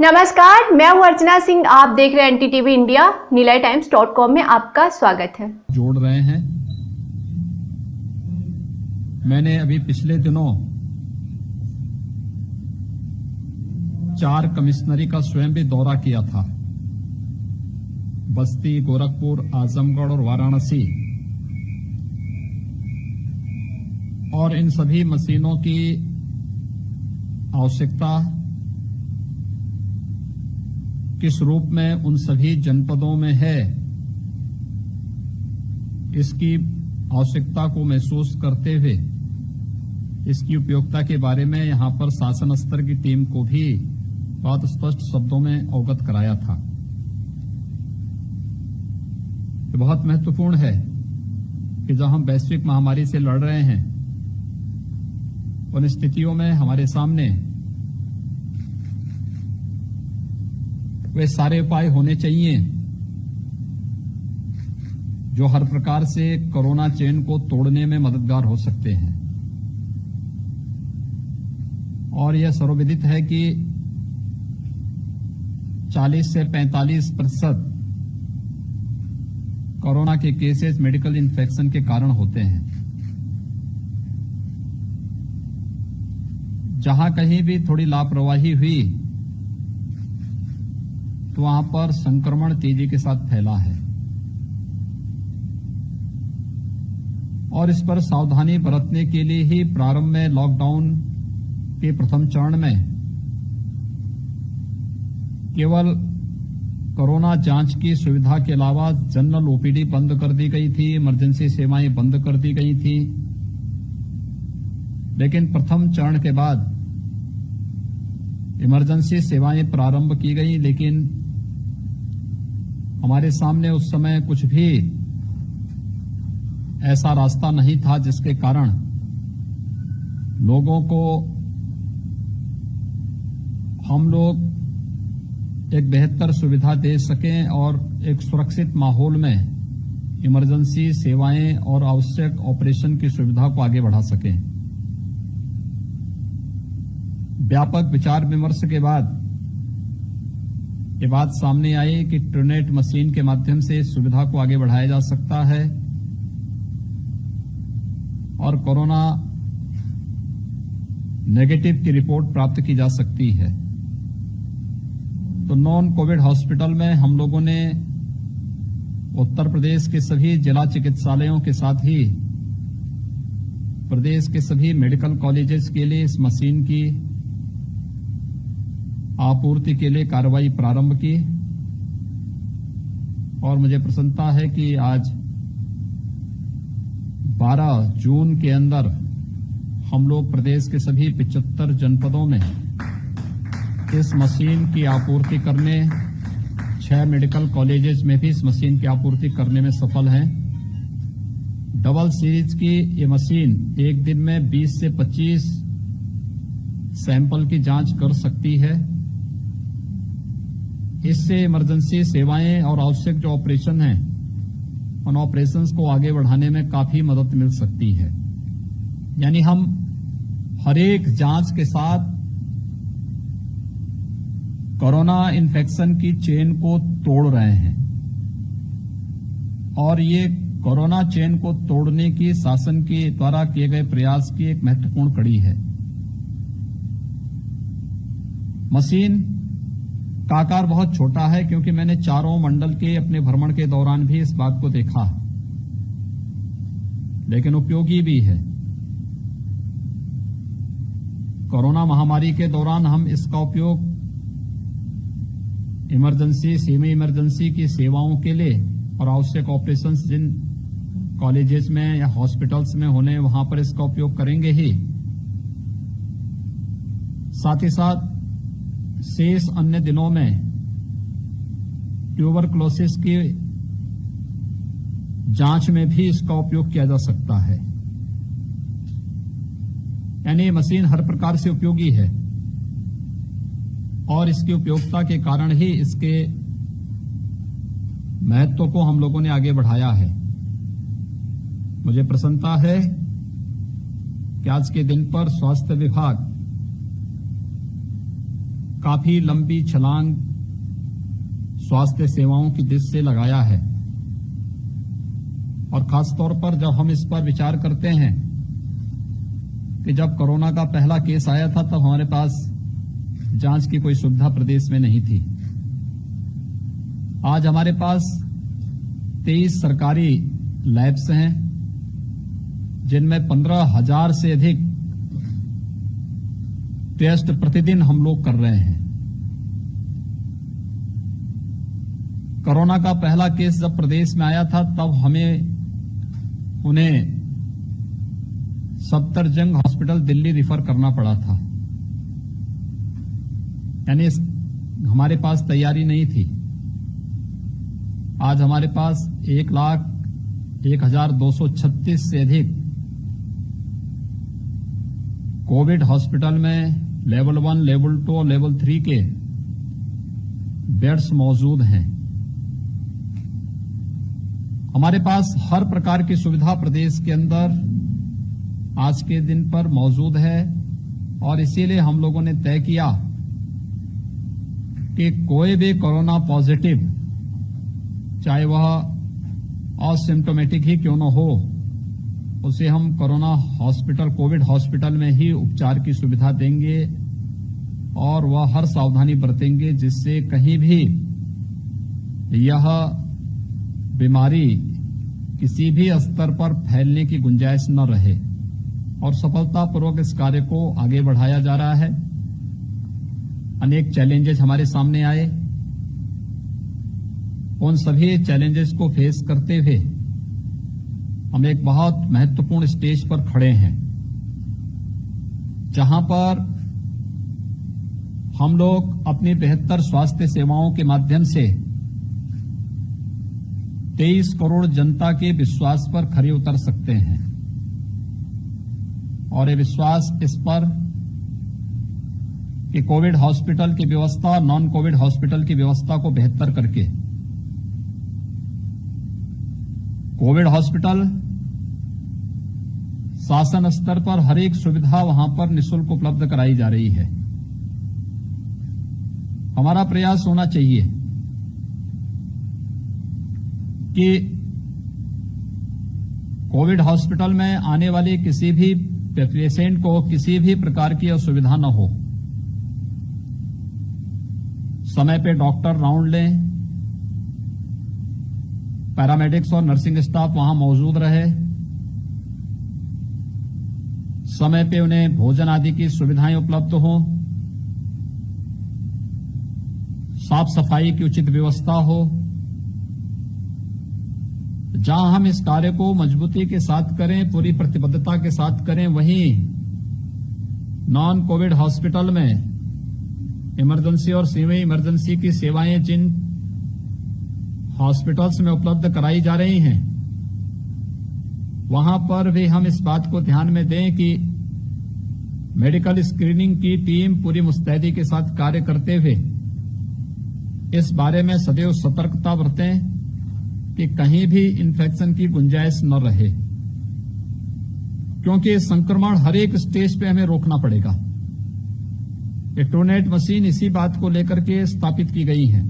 नमस्कार, मैं हूं अर्चना सिंह। आप देख रहे हैं NTTV इंडिया। nilaytimes.com में आपका स्वागत है। जोड़ रहे हैं। मैंने अभी पिछले दिनों 4 कमिश्नरी का स्वयं भी दौरा किया था। बस्ती, गोरखपुर, आजमगढ़ और वाराणसी। और इन सभी मशीनों की आवश्यकता किस रूप में उन सभी जनपदों में है, इसकी आवश्यकता को महसूस करते हुए इसकी उपयोगिता के बारे में यहां पर शासन स्तर की टीम को भी बहुत स्पष्ट शब्दों में अवगत कराया था। ये बहुत महत्वपूर्ण है कि जब हम वैश्विक महामारी से लड़ रहे हैं, उन स्थितियों में हमारे सामने वे सारे उपाय होने चाहिए जो हर प्रकार से कोरोना चेन को तोड़ने में मददगार हो सकते हैं। और यह सर्वविदित है कि 40 से 45% कोरोना के केसेस मेडिकल इन्फेक्शन के कारण होते हैं। जहां कहीं भी थोड़ी लापरवाही हुई तो वहां पर संक्रमण तेजी के साथ फैला है और इस पर सावधानी बरतने के लिए ही प्रारंभ में लॉकडाउन के प्रथम चरण में केवल कोरोना जांच की सुविधा के अलावा जनरल ओपीडी बंद कर दी गई थी, इमरजेंसी सेवाएं बंद कर दी गई थी। लेकिन प्रथम चरण के बाद इमरजेंसी सेवाएं प्रारंभ की गई, लेकिन हमारे सामने उस समय कुछ भी ऐसा रास्ता नहीं था जिसके कारण लोगों को हम लोग एक बेहतर सुविधा दे सकें और एक सुरक्षित माहौल में इमरजेंसी सेवाएं और आवश्यक ऑपरेशन की सुविधा को आगे बढ़ा सकें। व्यापक विचार विमर्श के बाद ये बात सामने आई कि ट्रूनेट मशीन के माध्यम से इस सुविधा को आगे बढ़ाया जा सकता है और कोरोना नेगेटिव की रिपोर्ट प्राप्त की जा सकती है। तो नॉन कोविड हॉस्पिटल में हम लोगों ने उत्तर प्रदेश के सभी जिला चिकित्सालयों के साथ ही प्रदेश के सभी मेडिकल कॉलेजेस के लिए इस मशीन की आपूर्ति के लिए कार्रवाई प्रारंभ की और मुझे प्रसन्नता है कि आज 12 जून के अंदर हम लोग प्रदेश के सभी 75 जनपदों में इस मशीन की आपूर्ति करने, 6 मेडिकल कॉलेजेस में भी इस मशीन की आपूर्ति करने में सफल हैं। डबल सीरीज की ये मशीन एक दिन में 20 से 25 सैंपल की जांच कर सकती है। इससे इमरजेंसी सेवाएं और आवश्यक जो ऑपरेशन हैं, उन ऑपरेशंस को आगे बढ़ाने में काफी मदद मिल सकती है। यानी हम हर एक जांच के साथ कोरोना इन्फेक्शन की चेन को तोड़ रहे हैं और ये कोरोना चेन को तोड़ने की शासन के द्वारा किए गए प्रयास की एक महत्वपूर्ण कड़ी है। मशीन का आकार बहुत छोटा है क्योंकि मैंने चारों मंडल के अपने भ्रमण के दौरान भी इस बात को देखा, लेकिन उपयोगी भी है। कोरोना महामारी के दौरान हम इसका उपयोग इमरजेंसी, सेमी इमरजेंसी की सेवाओं के लिए और आवश्यक ऑपरेशंस जिन कॉलेजेस में या हॉस्पिटल्स में होने, वहां पर इसका उपयोग करेंगे ही। साथ ही साथ शेष अन्य दिनों में ट्यूबरक्लोसिस की जांच में भी इसका उपयोग किया जा सकता है। यानी मशीन हर प्रकार से उपयोगी है और इसकी उपयोगिता के कारण ही इसके महत्व को हम लोगों ने आगे बढ़ाया है। मुझे प्रसन्नता है कि आज के दिन पर स्वास्थ्य विभाग काफी लंबी छलांग स्वास्थ्य सेवाओं की दिशा से लगाया है। और खासतौर पर जब हम इस पर विचार करते हैं कि जब कोरोना का पहला केस आया था तब हमारे पास जांच की कोई सुविधा प्रदेश में नहीं थी। आज हमारे पास 23 सरकारी लैब्स हैं जिनमें 15,000 से अधिक टेस्ट प्रतिदिन हम लोग कर रहे हैं। कोरोना का पहला केस जब प्रदेश में आया था तब हमें उन्हें सफदरजंग हॉस्पिटल दिल्ली रिफर करना पड़ा था, यानी हमारे पास तैयारी नहीं थी। आज हमारे पास 1,01,236 से अधिक कोविड हॉस्पिटल में लेवल 1, लेवल 2 और लेवल 3 के बेड्स मौजूद हैं। हमारे पास हर प्रकार की सुविधा प्रदेश के अंदर आज के दिन पर मौजूद है और इसीलिए हम लोगों ने तय किया कि कोई भी कोरोना पॉजिटिव, चाहे वह असिम्टोमेटिक ही क्यों न हो, उसे हम कोरोना हॉस्पिटल, कोविड हॉस्पिटल में ही उपचार की सुविधा देंगे और वह हर सावधानी बरतेंगे जिससे कहीं भी यह बीमारी किसी भी स्तर पर फैलने की गुंजाइश न रहे। और सफलतापूर्वक इस कार्य को आगे बढ़ाया जा रहा है। अनेक चैलेंजेस हमारे सामने आए, उन सभी चैलेंजेस को फेस करते हुए हम एक बहुत महत्वपूर्ण स्टेज पर खड़े हैं जहां पर हम लोग अपनी बेहतर स्वास्थ्य सेवाओं के माध्यम से 23 करोड़ जनता के विश्वास पर खरे उतर सकते हैं। और ये विश्वास इस पर कि कोविड हॉस्पिटल की व्यवस्था, नॉन कोविड हॉस्पिटल की व्यवस्था को बेहतर करके कोविड हॉस्पिटल शासन स्तर पर हर एक सुविधा वहां पर निःशुल्क उपलब्ध कराई जा रही है। हमारा प्रयास होना चाहिए कि कोविड हॉस्पिटल में आने वाले किसी भी पेशेंट को किसी भी प्रकार की असुविधा न हो। समय पे डॉक्टर राउंड लें, पैरामेडिक्स और नर्सिंग स्टाफ वहां मौजूद रहे, समय पे उन्हें भोजन आदि की सुविधाएं उपलब्ध हों, साफ सफाई की उचित व्यवस्था हो। जहां हम इस कार्य को मजबूती के साथ करें, पूरी प्रतिबद्धता के साथ करें, वहीं नॉन कोविड हॉस्पिटल में इमरजेंसी और सेमी इमरजेंसी की सेवाएं जिन हॉस्पिटल्स में उपलब्ध कराई जा रही हैं, वहां पर भी हम इस बात को ध्यान में दें कि मेडिकल स्क्रीनिंग की टीम पूरी मुस्तैदी के साथ कार्य करते हुए इस बारे में सदैव सतर्कता बरतें कि कहीं भी इन्फेक्शन की गुंजाइश न रहे, क्योंकि संक्रमण हर एक स्टेज पे हमें रोकना पड़ेगा। ये ट्रूनेट मशीन इसी बात को लेकर के स्थापित की गई है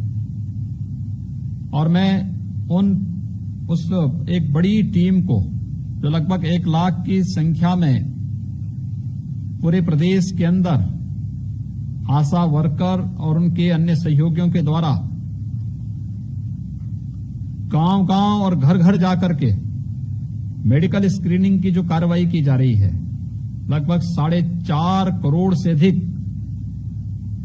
और मैं उस एक बड़ी टीम को जो लगभग 1 लाख की संख्या में पूरे प्रदेश के अंदर आशा वर्कर और उनके अन्य सहयोगियों के द्वारा गांव-गांव और घर-घर जाकर के मेडिकल स्क्रीनिंग की जो कार्रवाई की जा रही है, लगभग 4.5 करोड़ से अधिक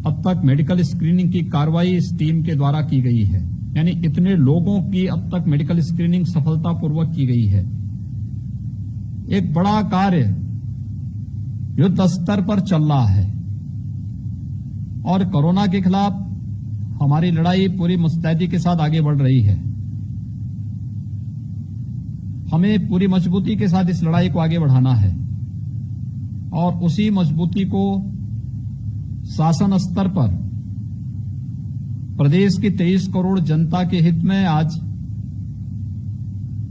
अब तक मेडिकल स्क्रीनिंग की कार्रवाई इस टीम के द्वारा की गई है। यानी इतने लोगों की अब तक मेडिकल स्क्रीनिंग सफलतापूर्वक की गई है। एक बड़ा कार्य युद्ध स्तर पर चल रहा है और कोरोना के खिलाफ हमारी लड़ाई पूरी मुस्तैदी के साथ आगे बढ़ रही है। हमें पूरी मजबूती के साथ इस लड़ाई को आगे बढ़ाना है और उसी मजबूती को शासन स्तर पर प्रदेश की 23 करोड़ जनता के हित में आज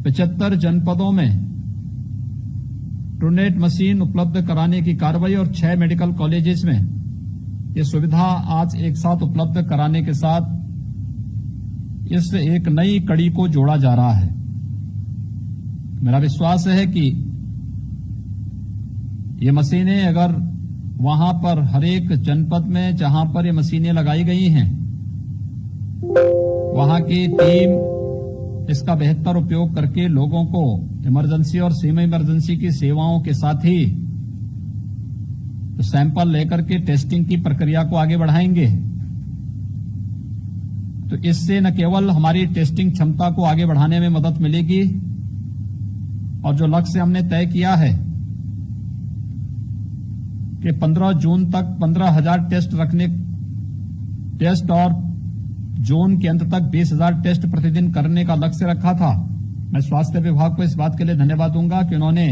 75 जनपदों में ट्रूनेट मशीन उपलब्ध कराने की कार्रवाई और 6 मेडिकल कॉलेजेस में ये सुविधा आज एक साथ उपलब्ध कराने के साथ इस एक नई कड़ी को जोड़ा जा रहा है। मेरा विश्वास है कि ये मशीनें अगर वहां पर हर एक जनपद में जहां पर ये मशीनें लगाई गई हैं, वहां की टीम इसका बेहतर उपयोग करके लोगों को इमरजेंसी और सेमी इमरजेंसी की सेवाओं के साथ ही सैंपल लेकर के टेस्टिंग की प्रक्रिया को आगे बढ़ाएंगे। तो इससे न केवल हमारी टेस्टिंग क्षमता को आगे बढ़ाने में मदद मिलेगी, और जो लक्ष्य हमने तय किया है कि 15 जून तक 15,000 टेस्ट और जून के अंत तक 20,000 टेस्ट प्रतिदिन करने का लक्ष्य रखा था। मैं स्वास्थ्य विभाग को इस बात के लिए धन्यवाद दूंगा कि उन्होंने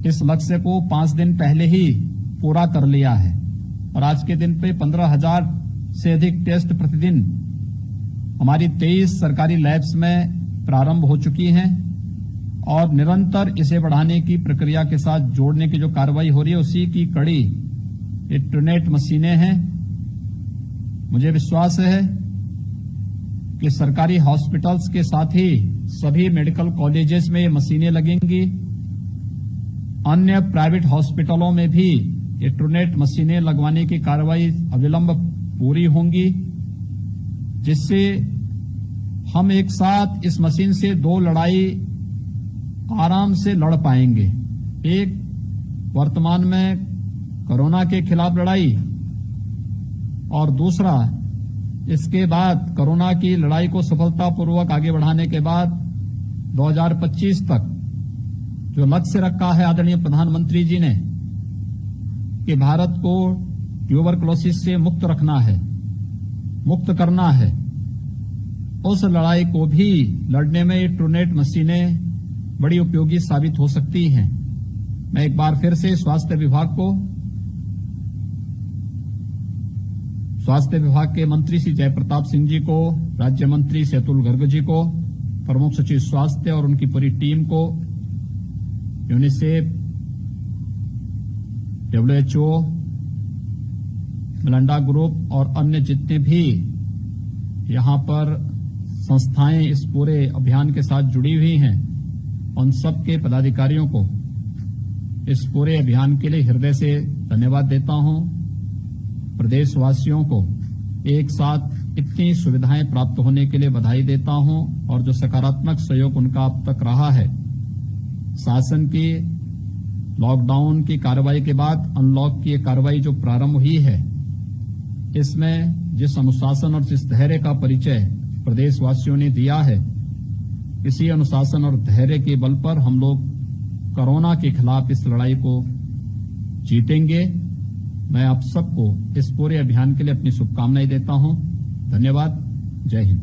इस लक्ष्य को 5 दिन पहले ही पूरा कर लिया है, और आज के दिन पे 15,000 से अधिक टेस्ट प्रतिदिन हमारी 23 सरकारी लैब्स में प्रारंभ हो चुकी हैं, और निरंतर इसे बढ़ाने की प्रक्रिया के साथ जोड़ने की जो कार्रवाई हो रही है उसी की कड़ी ये ट्रूनेट मशीनें हैं। मुझे विश्वास है कि सरकारी हॉस्पिटल्स के साथ ही सभी मेडिकल कॉलेजेस में ये मशीनें लगेंगी। अन्य प्राइवेट हॉस्पिटलों में भी ये ट्रूनेट मशीनें लगवाने की कार्रवाई अविलंब पूरी होंगी, जिससे हम एक साथ इस मशीन से 2 लड़ाई आराम से लड़ पाएंगे। एक, वर्तमान में कोरोना के खिलाफ लड़ाई, और दूसरा, इसके बाद कोरोना की लड़ाई को सफलतापूर्वक आगे बढ़ाने के बाद 2025 तक जो लक्ष्य रखा है आदरणीय प्रधानमंत्री जी ने कि भारत को ट्यूबरकुलोसिस से मुक्त रखना है, मुक्त करना है, उस लड़ाई को भी लड़ने में ये ट्रूनेट मशीनें बड़ी उपयोगी साबित हो सकती हैं। मैं एक बार फिर से स्वास्थ्य विभाग के मंत्री श्री जयप्रताप सिंह जी को, राज्य मंत्री श्री अतुल गर्ग जी को, प्रमुख सचिव स्वास्थ्य और उनकी पूरी टीम को, यूनिसेफ, WHO, मिलंडा ग्रुप और अन्य जितने भी यहां पर संस्थाएं इस पूरे अभियान के साथ जुड़ी हुई हैं, उन सब के पदाधिकारियों को इस पूरे अभियान के लिए हृदय से धन्यवाद देता हूं। प्रदेशवासियों को एक साथ इतनी सुविधाएं प्राप्त होने के लिए बधाई देता हूं, और जो सकारात्मक सहयोग उनका अब तक रहा है, शासन की लॉकडाउन की कार्रवाई के बाद अनलॉक की कार्रवाई जो प्रारंभ हुई है, इसमें जिस अनुशासन और जिस धैर्य का परिचय प्रदेशवासियों ने दिया है, इसी अनुशासन और धैर्य के बल पर हम लोग कोरोना के खिलाफ इस लड़ाई को जीतेंगे। मैं आप सबको इस पूरे अभियान के लिए अपनी शुभकामनाएं देता हूं। धन्यवाद। जय हिंद।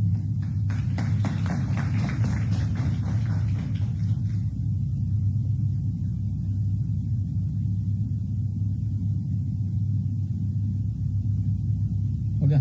हो गया।